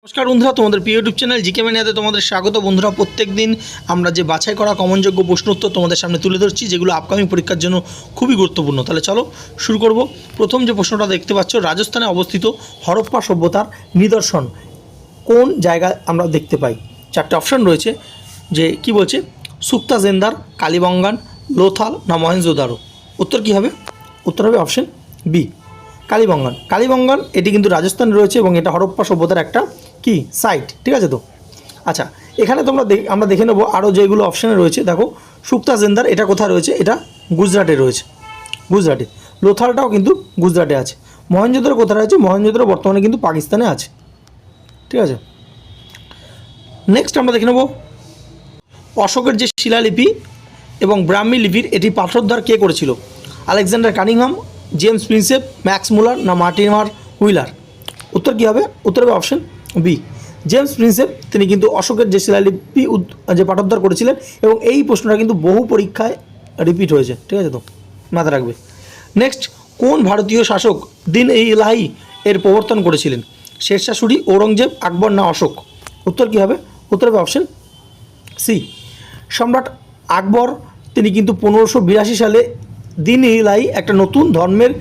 নমস্কার বন্ধুরা, তোমাদের প্রিয় ইউটিউব চ্যানেল জিকে ম্যানিয়াতে তোমাদের স্বাগত। বন্ধুরা, প্রত্যেক দিন আমরা যে বাছাই করা কমনযোগ্য প্রশ্ন উত্তর তোমাদের সামনে তুলে ধরছি, যেগুলো আপকামিং পরীক্ষার জন্য খুবই গুরুত্বপূর্ণ। তাহলে চলো শুরু করব। প্রথম যে প্রশ্নটা দেখতে পাচ্ছ, রাজস্থানে অবস্থিত হরপ্পা সভ্যতার নিদর্শন কোন জায়গায় আমরা দেখতে পাই? চারটে অপশন রয়েছে, যে কি বলছে, সুক্তা জেন্দার, কালীবঙ্গান, লোথাল না মহেঞ্জোদারো। উত্তর কী হবে? উত্তর হবে অপশন বি, কালীবঙ্গান। কালীবঙ্গান এটি কিন্তু রাজস্থানে রয়েছে এবং এটা হরপ্পা সভ্যতার একটা কি সাইট, ঠিক আছে? তো আচ্ছা, এখানে আমরা দেখে নেবো আরও যেগুলো অপশানে রয়েছে। দেখো, সুক্তা জেন্দার এটা কোথায় রয়েছে? এটা গুজরাটে রয়েছে, গুজরাটে। লোথালটাও কিন্তু গুজরাটে আছে। মহেঞ্জোদারো কোথায় রয়েছে? মহেঞ্জোদারো বর্তমানে কিন্তু পাকিস্তানে আছে, ঠিক আছে। নেক্সট আমরা দেখে নেব অশোকের যে শিলালিপি এবং ব্রাহ্মী লিপির এটি পাঠোদ্ধার কে করেছিল? Alexander Cunningham, James Prinsep, max মুলার না মার্টিমার হুইলার। উত্তর কী হবে? উত্তর হবে অপশন বি, জেমস প্রিন্সেপ। তিনি কিন্তু অশোকের যে শিলালিপি যে পাঠোদ্ধার করেছিলেন, এবং এই প্রশ্নটা কিন্তু বহু পরীক্ষায় রিপিট হয়েছে, ঠিক আছে? তো মাথায় রাখবে। নেক্সট, কোন ভারতীয় শাসক দিন-ই-ইলাহি এর প্রবর্তন করেছিলেন? শেরশাহ সূরি, ঔরঙ্গজেব, আকবর না অশোক। উত্তর কী হবে? উত্তর হবে অপশন সি, সম্রাট আকবর। তিনি কিন্তু 1582 সালে দিন-ই-ইলাহি একটা নতুন ধর্মের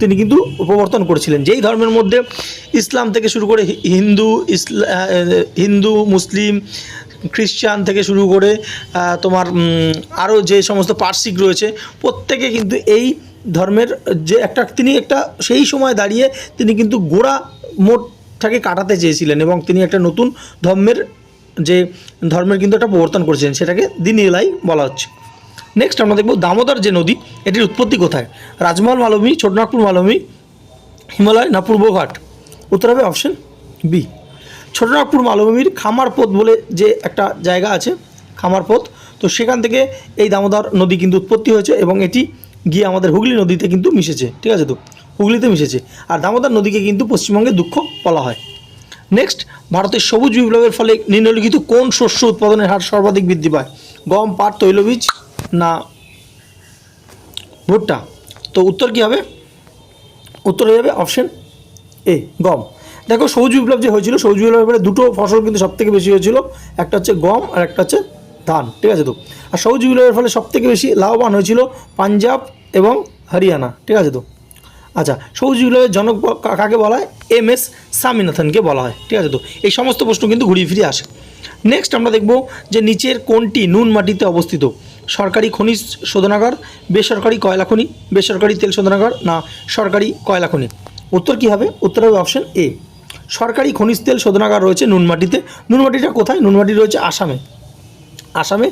তিনি কিন্তু প্রবর্তন করেছিলেন, যেই ধর্মের মধ্যে ইসলাম থেকে শুরু করে হিন্দু, মুসলিম, খ্রিস্টান থেকে শুরু করে তোমার আরও যে সমস্ত পার্সিক রয়েছে, প্রত্যেকে কিন্তু এই ধর্মের যে তিনি একটা সেই সময় দাঁড়িয়ে তিনি কিন্তু গোড়া মোটটাকে কাটাতে চেয়েছিলেন, এবং তিনি একটা নতুন ধর্মের কিন্তু একটা প্রবর্তন করেছিলেন, সেটাকে দিন-ই-ইলাহি বলা হচ্ছে। নেক্সট আমরা দেখব দামোদর যে নদী, এটির উৎপত্তি কোথায়? রাজমহল মালভূমি, ছোটনাগপুর মালভূমি, হিমালয় না পূর্বঘাট। উত্তর হবে অপশন বি, ছোটনাগপুর মালভূমির খামারপোত বলে যে একটা জায়গা আছে, খামারপোত, তো সেখান থেকে এই দামোদর নদী কিন্তু উৎপত্তি হয়েছে, এবং এটি গিয়ে আমাদের হুগলি নদীতে কিন্তু মিশেছে, ঠিক আছে? তো হুগলিতে মিশেছে। আর দামোদর নদীকে কিন্তু পশ্চিমবঙ্গে দুঃখ বলা হয়। নেক্সট, ভারতের সবুজ বিপ্লবের ফলে নিম্নলিখিত কোন শস্য উৎপাদনের হার সর্বাধিক বৃদ্ধি পায়? গম, পাট, তৈলবীজ না ভুট্টা। তো উত্তর কী হবে? উত্তর হয়ে যাবে অপশন এ, গম। দেখো, সবুজ বিপ্লব যে হয়েছিল, সবুজ বিপ্লবের পরে দুটো ফসল কিন্তু সবথেকে বেশি হয়েছিল, একটা হচ্ছে গম আর একটা হচ্ছে ধান, ঠিক আছে? তো আর সবুজ বিপ্লবের ফলে সবথেকে বেশি লাভবান হয়েছিল পাঞ্জাব এবং হরিয়ানা, ঠিক আছে? তো আচ্ছা, সবুজ বিপ্লবের জনক কাকে বলা হয়? MS স্বামীনাথনকে বলা হয়, ঠিক আছে? তো এই সমস্ত প্রশ্ন কিন্তু ঘুরিয়ে ফিরে আসে। নেক্সট আমরা দেখব যে নিচের কোনটি নুন মাটিতে অবস্থিত? সরকারি খনিজ শোধনাগার, বেসরকারি কয়লা খনি, বেসরকারি তেল শোধনাগার না সরকারি কয়লা খনি। উত্তর কী হবে? উত্তর হবে অপশন এ, সরকারি খনিজ তেল শোধনাগার রয়েছে নুনমাটিতে। নুনমাটিটা কোথায়? নুনমাটি রয়েছে আসামে। আসামে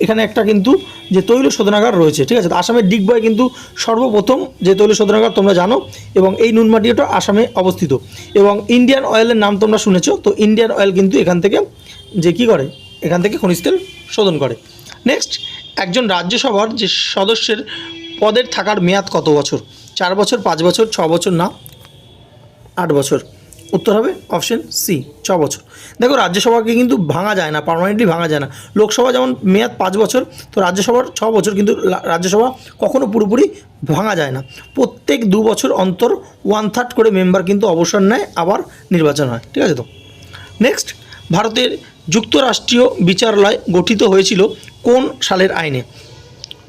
এখানে একটা কিন্তু যে তৈল শোধনাগার রয়েছে, ঠিক আছে? আসামের ডিগবয় কিন্তু সর্বপ্রথম যে তৈল শোধনাগার তোমরা জানো, এবং এই নুনমাটিটা আসামে অবস্থিত। এবং ইন্ডিয়ান অয়েলের নাম তোমরা শুনেছো, তো ইন্ডিয়ান অয়েল কিন্তু এখান থেকে যে কী করে, এখান থেকে খনিজ তেল শোধন করে। নেক্সট, একজন রাজ্যসভার যে সদস্যের পদের থাকার মেয়াদ কত বছর? 4 বছর, 5 বছর, 6 বছর না 8 বছর। উত্তর হবে অপশন সি, 6 বছর। দেখো, রাজ্যসভাকে কিন্তু ভাঙা যায় না, পার্মানেন্টলি ভাঙা যায় না। লোকসভা যেমন মেয়াদ 5 বছর, তো রাজ্যসভার 6 বছর, কিন্তু রাজ্যসভা কখনো পুরোপুরি ভাঙা যায় না। প্রত্যেক 2 বছর অন্তর 1/3 করে মেম্বার কিন্তু অবসর নেয়, আবার নির্বাচন হয়, ঠিক আছে? তো নেক্সট, ভারতের যুক্তরাষ্ট্রীয় বিচারালয় গঠিত হয়েছিল কোন সালের আইনে?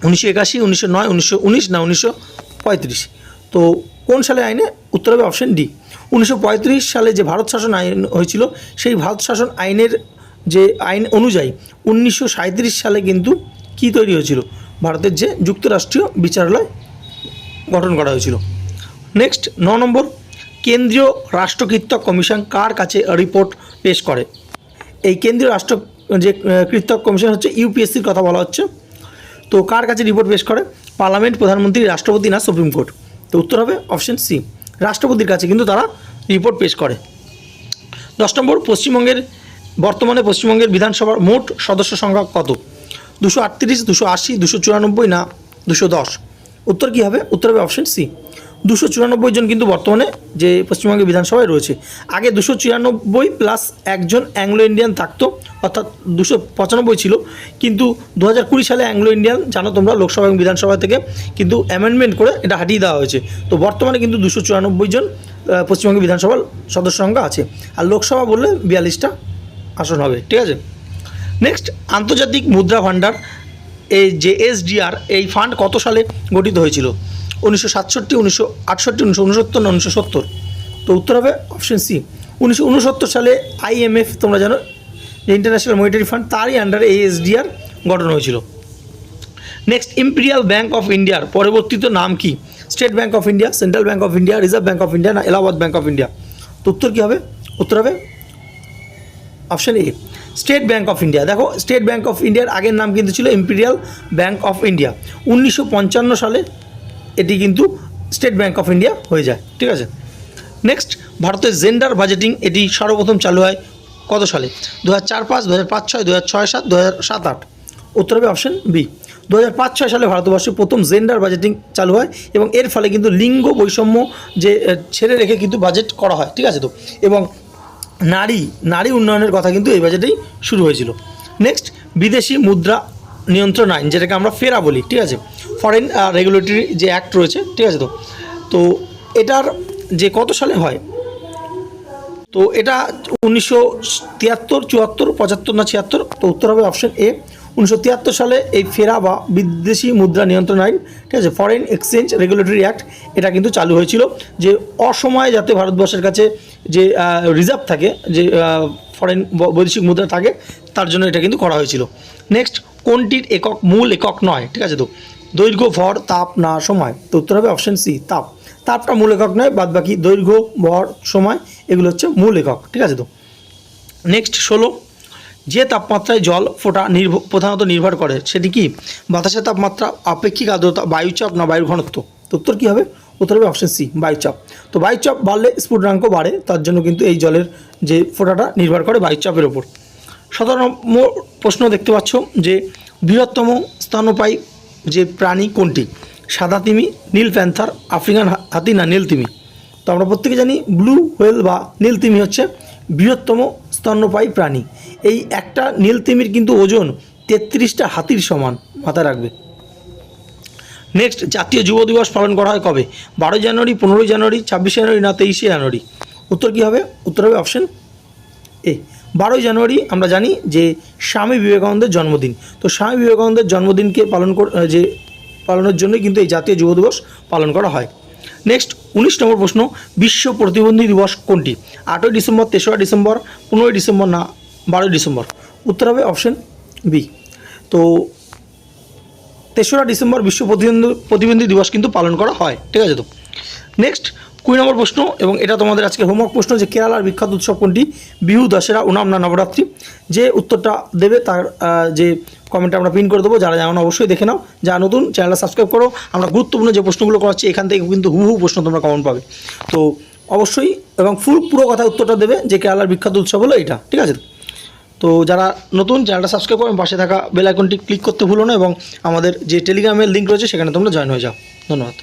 1981, 1909, 1919 না 1935। তো কোন সালের আইনে? উত্তর হবে অপশন ডি, 1935 সালে যে ভারত শাসন আইন হয়েছিল, সেই ভারত শাসন আইনের যে আইন অনুযায়ী 1937 সালে কিন্তু কি তৈরি হয়েছিল? ভারতের যে যুক্তরাষ্ট্রীয় বিচারালয় গঠন করা হয়েছিল। নেক্সট 9 নম্বর, কেন্দ্রীয় রাষ্ট্রকৃত্তক কমিশন কার কাছে রিপোর্ট পেশ করে? এই কেন্দ্রীয় কৃত্তক কমিশন হচ্ছে ইউপিএসসির কথা বলা হচ্ছে। তো কার কাছে রিপোর্ট পেশ করে? পার্লামেন্ট, প্রধানমন্ত্রী, রাষ্ট্রপতি না সুপ্রিম কোর্ট। তো উত্তর হবে অপশন সি, রাষ্ট্রপতির কাছে কিন্তু তারা রিপোর্ট পেশ করে। 10 নম্বর, বর্তমানে পশ্চিমবঙ্গের বিধানসভার মোট সদস্য সংখ্যা কত? 238, 280, 294 না 210। উত্তর কী হবে? উত্তর হবে অপশন সি, 294 জন কিন্তু বর্তমানে যে পশ্চিমবঙ্গের বিধানসভায় রয়েছে। আগে 294 প্লাস একজন অ্যাংলো ইন্ডিয়ান থাকতো, অর্থাৎ 295 ছিল, কিন্তু 2020 সালে অ্যাংলো ইন্ডিয়ান জানো তোমরা লোকসভা এবং বিধানসভা থেকে কিন্তু অ্যামেন্ডমেন্ট করে এটা হাটিয়ে দেওয়া হয়েছে। তো বর্তমানে কিন্তু 294 জন পশ্চিমবঙ্গ বিধানসভার সদস্য সংখ্যা আছে, আর লোকসভা বললে 42টা আসন হবে, ঠিক আছে। নেক্সট, আন্তর্জাতিক মুদ্রা ভাণ্ডার এই যে এসডিআর, এই ফান্ড কত সালে গঠিত হয়েছিল? 1967, 1968, 1969 না 1970? তো উত্তর হবে অপশন সি, 1969 সালে আইএমএফ তোমরা জানো যে ইন্টারন্যাশনাল মনিটারি ফান্ড, তারই আন্ডারে এই এসডিআর গঠন হয়েছিল। নেক্সট, ইম্পেরিয়াল ব্যাঙ্ক অফ ইন্ডিয়ার পরবর্তীত নাম কি? State bank of India, central bank of India, reserve bank of India না এলাহাবাদ ব্যাঙ্ক অফ ইন্ডিয়া? তো উত্তর কী হবে? উত্তর হবে option A, state bank of India. দেখো, স্টেট ব্যাঙ্ক অফ ইন্ডিয়ার আগের নাম কিন্তু ছিল ইম্পেরিয়াল ব্যাঙ্ক অফ ইন্ডিয়া। 1955 সালে এটি কিন্তু স্টেট ব্যাঙ্ক অফ ইন্ডিয়া হয়ে যায়, ঠিক আছে। নেক্সট, ভারতের জেন্ডার বাজেটিং এটি সর্বপ্রথম চালু হয় কত সালে? 2004-05, 2005-06, 2006-07, 2007-08? উত্তর হবে অপশন বি, 2005-06 সালে ভারতবর্ষে প্রথম জেন্ডার বাজেটিং চালু হয়, এবং এর ফলে কিন্তু লিঙ্গ বৈষম্য যে ছেড়ে রেখে কিন্তু বাজেট করা হয়, ঠিক আছে। তো এবং নারী উন্নয়নের কথা কিন্তু এই বাজেটেই শুরু হয়েছিল। নেক্সট, বিদেশি মুদ্রা নিয়ন্ত্রণ আইন, যেটাকে আমরা ফেরা বলি, ঠিক আছে, ফরেন রেগুলেটরি যে অ্যাক্ট রয়েছে, ঠিক আছে। তো এটার যে কত সালে হয়? তো এটা 1973, 74, 75 না 76? তো উত্তর হবে অপশন এ, 1973 সালে এই ফেরা বা বিদেশি মুদ্রা নিয়ন্ত্রণ আইন, ঠিক আছে, ফরেন এক্সচেঞ্জ রেগুলেটরি অ্যাক্ট, এটা কিন্তু চালু হয়েছিল, যে অসময়ে যাতে ভারতবর্ষের কাছে যে রিজার্ভ থাকে, যে ফরেন বৈদেশিক মুদ্রা থাকে, তার জন্য এটা কিন্তু করা হয়েছিল। নেক্সট, কোনটির একক মূল একক নয়? ঠিক আছে, তো দৈর্ঘ্য, ভর, তাপ না সময়? তো উত্তর হবে অপশন সি, তাপ। তাপটা মূল একক নয়, বাদ বাকি দৈর্ঘ্য, ভর, সময় এগুলো হচ্ছে মূল একক, ঠিক আছে। তো নেক্সট 16, যে তাপমাত্রায় জল ফোটা প্রধানত নির্ভর করে সেটি কি? বাতাসের তাপমাত্রা, আপেক্ষিক আর্দ্রতা, বায়ুচাপ না বায়ুর ঘনত্ব? তো উত্তর কী হবে? উত্তর হবে অপশন সি, বায়ুচাপ। তো বায়ুচাপ বাড়লে স্ফুটনাঙ্ক বাড়ে, তার জন্য কিন্তু এই জলের যে ফোটাটা নির্ভর করে বায়ুচাপের ওপর। 17 নম্বর প্রশ্ন দেখতে পাচ্ছ যে বৃহত্তম স্তন্যপায়ী যে প্রাণী কোনটি? সাদা তিমি, নীল প্যান্থার, আফ্রিকান হাতি না নীল তিমি? তো আমরা প্রত্যেকে জানি ব্লু হোয়েল বা নীল তিমি হচ্ছে বৃহত্তম স্তন্যপায়ী প্রাণী। এই একটা নীল তিমির কিন্তু ওজন 33টা হাতির সমান, মাথায় রাখবে। নেক্সট, জাতীয় যুব দিবস পালন করা হয় কবে? 12 জানুয়ারি, 15 জানুয়ারি, 26 জানুয়ারি না 23 জানুয়ারি? উত্তর কী হবে? উত্তর হবে অপশন এ, 12 জানুয়ারি। আমরা জানি যে স্বামী বিবেকানন্দের জন্মদিন, তো স্বামী বিবেকানন্দের জন্মদিনকে পালনের জন্যই কিন্তু এই জাতীয় যুব দিবস পালন করা হয়। নেক্সট 19 নম্বর প্রশ্ন, বিশ্ব প্রতিবন্ধী দিবস কোনটি? 8ই ডিসেম্বর, 3রা ডিসেম্বর, 15ই ডিসেম্বর না 12ই ডিসেম্বর? উত্তর হবে অপশন বি। তো 3রা ডিসেম্বর বিশ্ব প্রতিবন্ধী দিবস কিন্তু পালন করা হয়, ঠিক আছে। তো নেক্সট 20 নম্বর প্রশ্ন, এবং এটা তোমাদের আজকে হোমওয়ার্ক প্রশ্ন, যে কেরালার বিখ্যাত উৎসব কোনটি? বিহু, দশেরা, ওনাম না নবরাত্রি? যে উত্তরটা দেবে তার যে কমেন্টে আমরা পিন করে দেবো। যারা যেমন অবশ্যই দেখে নাও, যারা নতুন চ্যানেলটা সাবস্ক্রাইব করো। আমরা গুরুত্বপূর্ণ যে প্রশ্নগুলো করাচ্ছি এখান থেকে কিন্তু হুবহু প্রশ্ন তোমরা কমন পাবে। তো অবশ্যই এবং পুরো কথা উত্তরটা দেবে যে কেরালার বিখ্যাত উৎসব হলো এটা, ঠিক আছে। তো যারা নতুন চ্যানেলটা সাবস্ক্রাইব করো, পাশে থাকা বেল আইকনটি ক্লিক করতে ভুলো না, এবং আমাদের যে টেলিগ্রামের লিঙ্ক রয়েছে সেখানে তোমরা জয়েন হয়ে যাও। ধন্যবাদ।